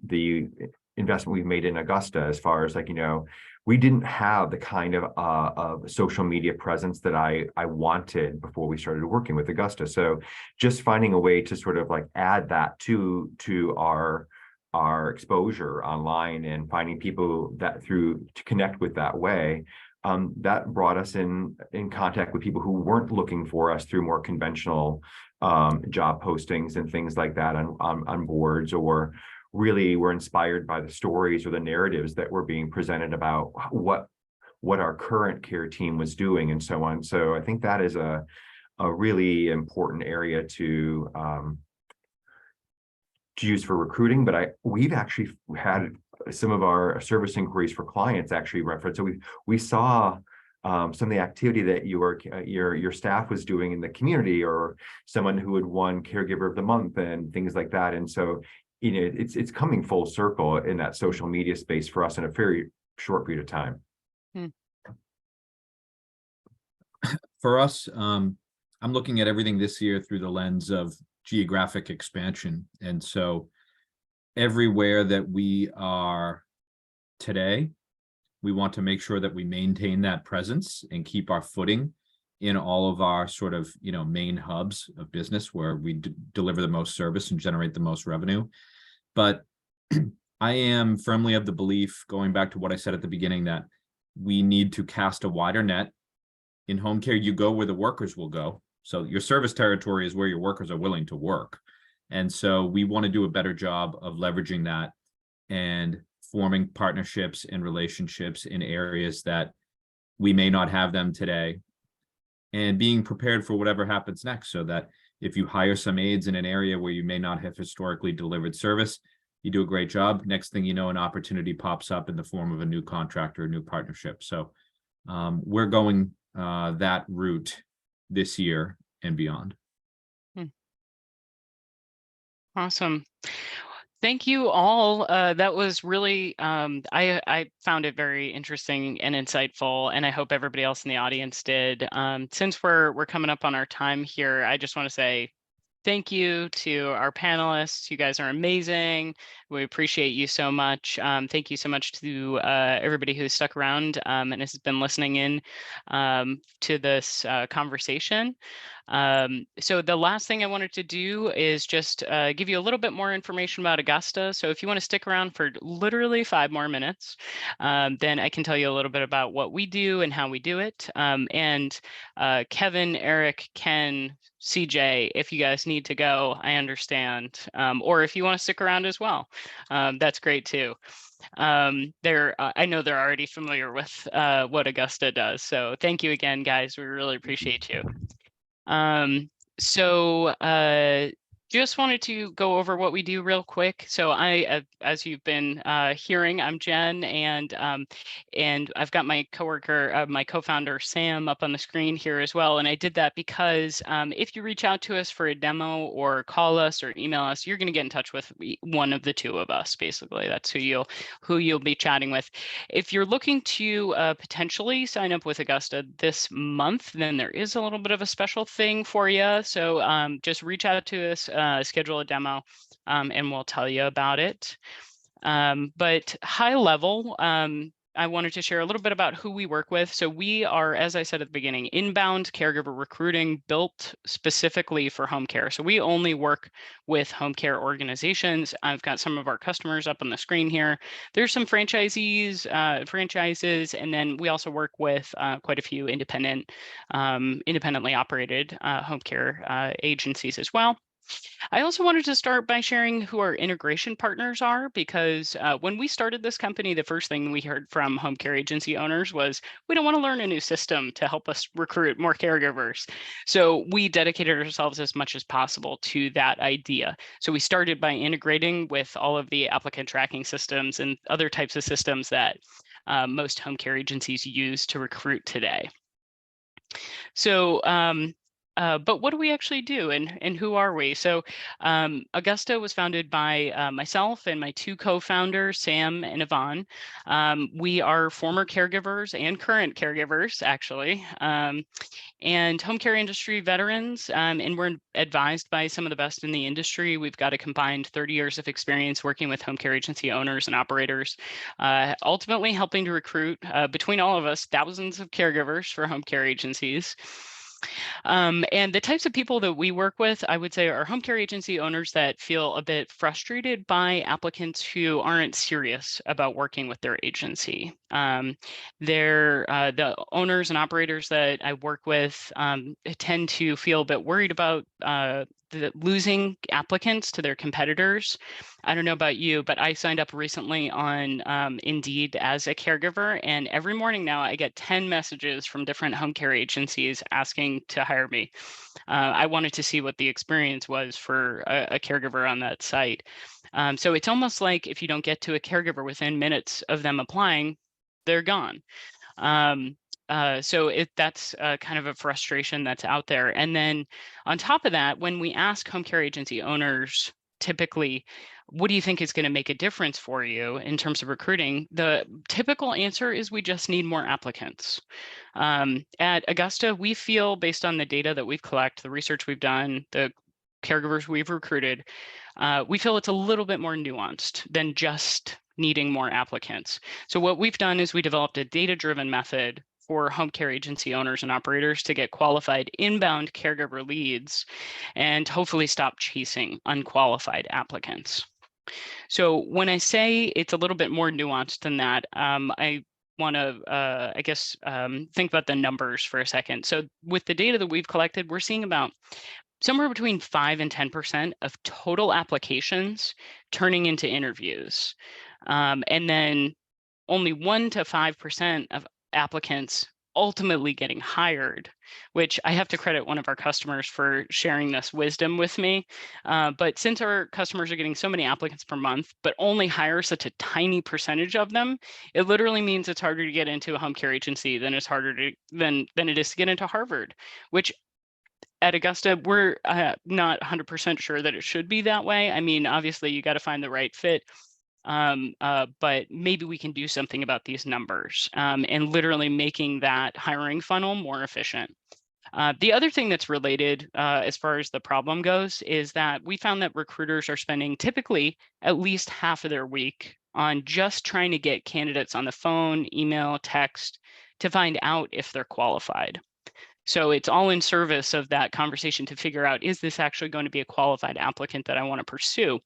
investment we've made in Augusta, as far as we didn't have the kind of social media presence that I wanted before we started working with Augusta. So just finding a way to sort of add that to our exposure online and finding people to connect with that way, that brought us in contact with people who weren't looking for us through more conventional job postings and things like that on boards, or really were inspired by the stories or the narratives that were being presented about what our current care team was doing and so on. So I think that is a really important area to to use for recruiting, but we've actually had some of our service inquiries for clients actually reference. So we saw some of the activity that your staff was doing in the community, or someone who had won Caregiver of the Month and things like that. And so, it's coming full circle in that social media space for us in a very short period of time. For us, I'm looking at everything this year through the lens of geographic expansion. And so everywhere that we are today, we want to make sure that we maintain that presence and keep our footing in all of our sort of, main hubs of business where we deliver the most service and generate the most revenue. But I am firmly of the belief, going back to what I said at the beginning, that we need to cast a wider net. In home care, you go where the workers will go. So your service territory is where your workers are willing to work. And so we want to do a better job of leveraging that and forming partnerships and relationships in areas that we may not have them today, and being prepared for whatever happens next, so that if you hire some aides in an area where you may not have historically delivered service, you do a great job. Next thing you know, an opportunity pops up in the form of a new contract or a new partnership. So we're going that route this year and beyond. Awesome. Thank you all. That was really, I found it very interesting and insightful, and I hope everybody else in the audience did. Since we're coming up on our time here, I just want to say thank you to our panelists. You guys are amazing. We appreciate you so much. Thank you so much to everybody who stuck around and has been listening in to this conversation. So the last thing I wanted to do is just give you a little bit more information about Augusta. So if you want to stick around for literally 5 more minutes, then I can tell you a little bit about what we do and how we do it. And Kevin, Eric, Ken, CJ, if you guys need to go, I understand. Or if you want to stick around as well, that's great too. I know they're already familiar with what Augusta does. So thank you again, guys. We really appreciate you. Just wanted to go over what we do real quick. So as you've been hearing, I'm Jen, and I've got my coworker, my co-founder Sam, up on the screen here as well. And I did that because if you reach out to us for a demo or call us or email us, you're going to get in touch with one of the two of us. Basically, that's who you'll be chatting with. If you're looking to potentially sign up with Augusta this month, then there is a little bit of a special thing for you. So just reach out to us. Schedule a demo and we'll tell you about it. But high level, I wanted to share a little bit about who we work with. So we are, as I said at the beginning, inbound caregiver recruiting built specifically for home care. So we only work with home care organizations. I've got some of our customers up on the screen here. There's some franchises, and then we also work with quite a few independently operated home care agencies as well. I also wanted to start by sharing who our integration partners are, because when we started this company, the first thing we heard from home care agency owners was, we don't want to learn a new system to help us recruit more caregivers. So we dedicated ourselves as much as possible to that idea. So we started by integrating with all of the applicant tracking systems and other types of systems that most home care agencies use to recruit today. So but what do we actually do, and who are we? So Augusta was founded by myself and my two co-founders, Sam and Yvonne. We are former caregivers and current caregivers, actually, and home care industry veterans, and we're advised by some of the best in the industry. We've got a combined 30 years of experience working with home care agency owners and operators, ultimately helping to recruit, between all of us, thousands of caregivers for home care agencies. And the types of people that we work with, I would say, are home care agency owners that feel a bit frustrated by applicants who aren't serious about working with their agency. They're the owners and operators that I work with tend to feel a bit worried about losing applicants to their competitors. I don't know about you, but I signed up recently on Indeed as a caregiver, and every morning now I get 10 messages from different home care agencies asking to hire me. I wanted to see what the experience was for a caregiver on that site. So it's almost like if you don't get to a caregiver within minutes of them applying, they're gone. So that's kind of a frustration that's out there. And then on top of that, when we ask home care agency owners, typically, what do you think is going to make a difference for you in terms of recruiting? The typical answer is we just need more applicants. At Augusta, we feel, based on the data that we've collected, the research we've done, the caregivers we've recruited, we feel it's a little bit more nuanced than just needing more applicants. So what we've done is we developed a data-driven method for home care agency owners and operators to get qualified inbound caregiver leads and hopefully stop chasing unqualified applicants. So when I say it's a little bit more nuanced than that, I want to, think about the numbers for a second. So with the data that we've collected, we're seeing about somewhere between 5 and 10% of total applications turning into interviews. And then only 1 to 5% of applicants ultimately getting hired, which I have to credit one of our customers for sharing this wisdom with me. But since our customers are getting so many applicants per month, but only hire such a tiny percentage of them, it literally means it's harder to get into a home care agency than it's harder to than it is to get into Harvard, which at Augusta, we're not 100% sure that it should be that way. I mean, obviously, you got to find the right fit. But maybe we can do something about these numbers and literally making that hiring funnel more efficient. The other thing that's related as far as the problem goes is that we found that recruiters are spending typically at least half of their week on just trying to get candidates on the phone, email, text to find out if they're qualified. So it's all in service of that conversation to figure out, is this actually going to be a qualified applicant that I want to pursue?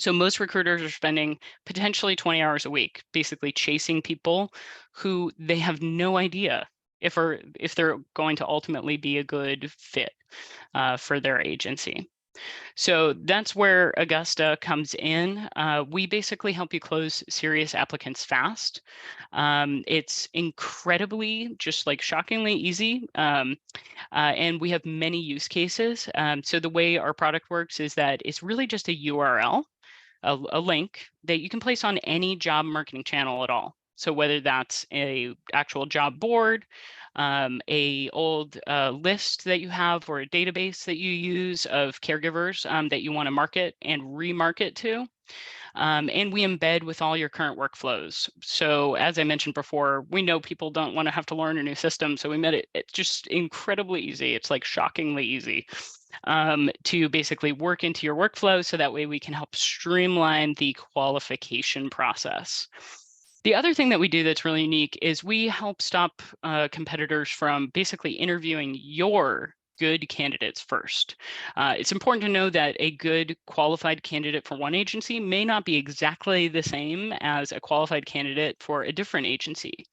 So most recruiters are spending potentially 20 hours a week, basically chasing people who they have no idea if they're going to ultimately be a good fit for their agency. So that's where Augusta comes in. We basically help you close serious applicants fast. It's incredibly, just like shockingly easy. And we have many use cases. So the way our product works is that it's really just a URL, a link that you can place on any job marketing channel at all. So whether that's a actual job board, a old list that you have, or a database that you use of caregivers that you want to market and remarket to. And we embed with all your current workflows. So as I mentioned before, we know people don't want to have to learn a new system. So we made it, it's just incredibly easy. It's like shockingly easy to basically work into your workflow. So that way we can help streamline the qualification process. The other thing that we do that's really unique is we help stop competitors from basically interviewing your good candidates first. It's important to know that a good qualified candidate for one agency may not be exactly the same as a qualified candidate for a different agency.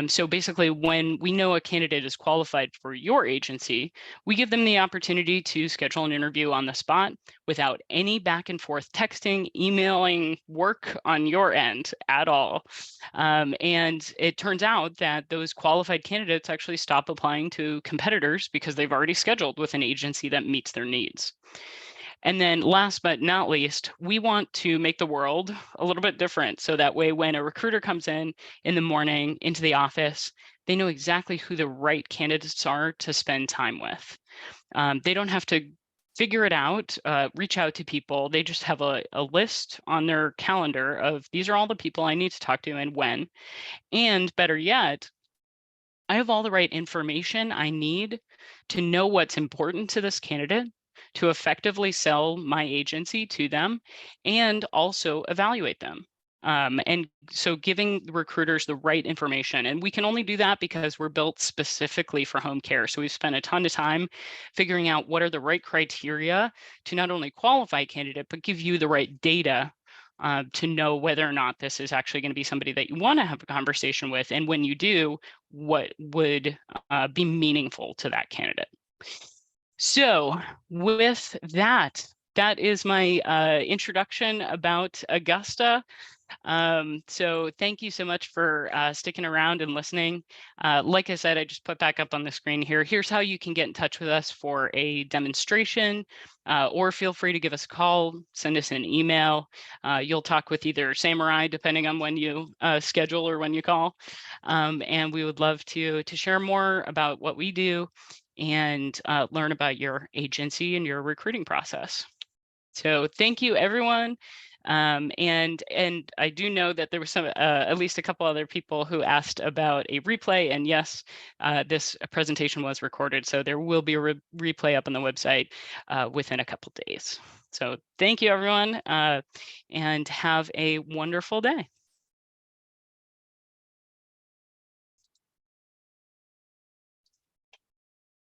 So basically, when we know a candidate is qualified for your agency, we give them the opportunity to schedule an interview on the spot without any back and forth texting, emailing work on your end at all. And it turns out that those qualified candidates actually stop applying to competitors because they've already scheduled with an agency that meets their needs. And then last but not least, we want to make the world a little bit different. So that way, when a recruiter comes in the morning into the office, they know exactly who the right candidates are to spend time with. They don't have to figure it out, reach out to people. They just have a list on their calendar of these are all the people I need to talk to and when. And better yet, I have all the right information I need to know what's important to this candidate, to effectively sell my agency to them, and also evaluate them. And so giving recruiters the right information, and we can only do that because we're built specifically for home care. So we've spent a ton of time figuring out what are the right criteria to not only qualify a candidate, but give you the right data to know whether or not this is actually going to be somebody that you want to have a conversation with. And when you do, what would be meaningful to that candidate. So with that, that is my introduction about Augusta. So thank you so much for sticking around and listening. Like I said, I just put back up on the screen here. Here's how you can get in touch with us for a demonstration, or feel free to give us a call, send us an email. You'll talk with either Sam or I, depending on when you schedule or when you call. And we would love to share more about what we do and learn about your agency and your recruiting process. So thank you, everyone. And I do know that there was some at least a couple other people who asked about a replay. And yes, this presentation was recorded, so there will be a replay up on the website within a couple days. So thank you, everyone, and have a wonderful day.